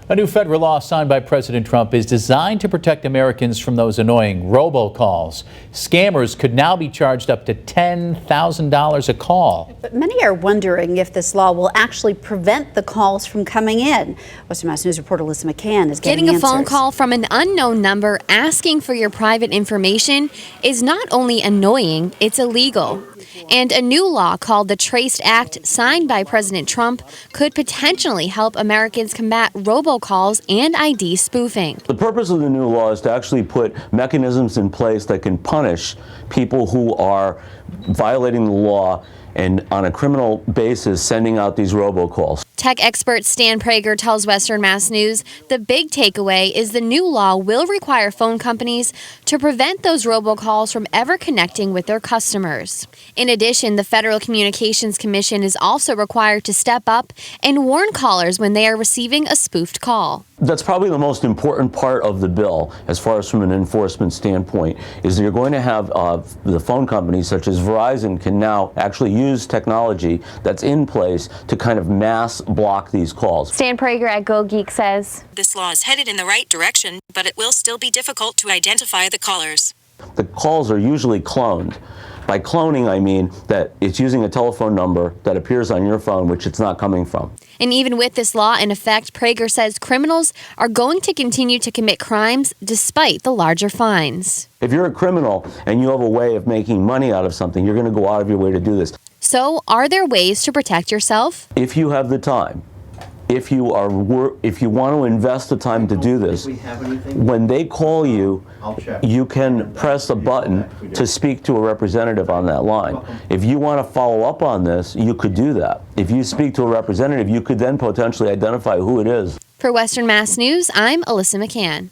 A new federal law signed by President Trump is designed to protect Americans from those annoying robocalls. Scammers could now be charged up to $10,000 a call. But many are wondering if this law will actually prevent the calls from coming in. Western Mass News reporter Alyssa McCann is getting a answers. phone call from an unknown number asking for your private information is not only annoying, it's illegal. And a new law called the Traced Act, signed by President Trump, could potentially help Americans combat robocalls and ID spoofing. The purpose of the new law is to actually put mechanisms in place that can punish people who are violating the law and on a criminal basis sending out these robocalls. Tech expert Stan Prager tells Western Mass News the big takeaway is the new law will require phone companies to prevent those robocalls from ever connecting with their customers. In addition, the Federal Communications Commission is also required to step up and warn callers when they are receiving a spoofed call. That's probably the most important part of the bill, as far as from an enforcement standpoint, is that you're going to have the phone companies such as Verizon can now actually use technology that's in place to kind of mass block these calls. Stan Prager at GoGeeks says, "This law is headed in the right direction, but it will still be difficult to identify the callers." The calls are usually cloned. By cloning, I mean that it's using a telephone number that appears on your phone, which it's not coming from. And even with this law in effect, Prager says criminals are going to continue to commit crimes despite the larger fines. If you're a criminal and you have a way of making money out of something, you're going to go out of your way to do this. So, are there ways to protect yourself? If you have the time, if you want to invest the time to do this, when they call you, you can press a button to speak to a representative on that line. If you want to follow up on this, you could do that. If you speak to a representative, you could then potentially identify who it is. For Western Mass News, I'm Alyssa McCann.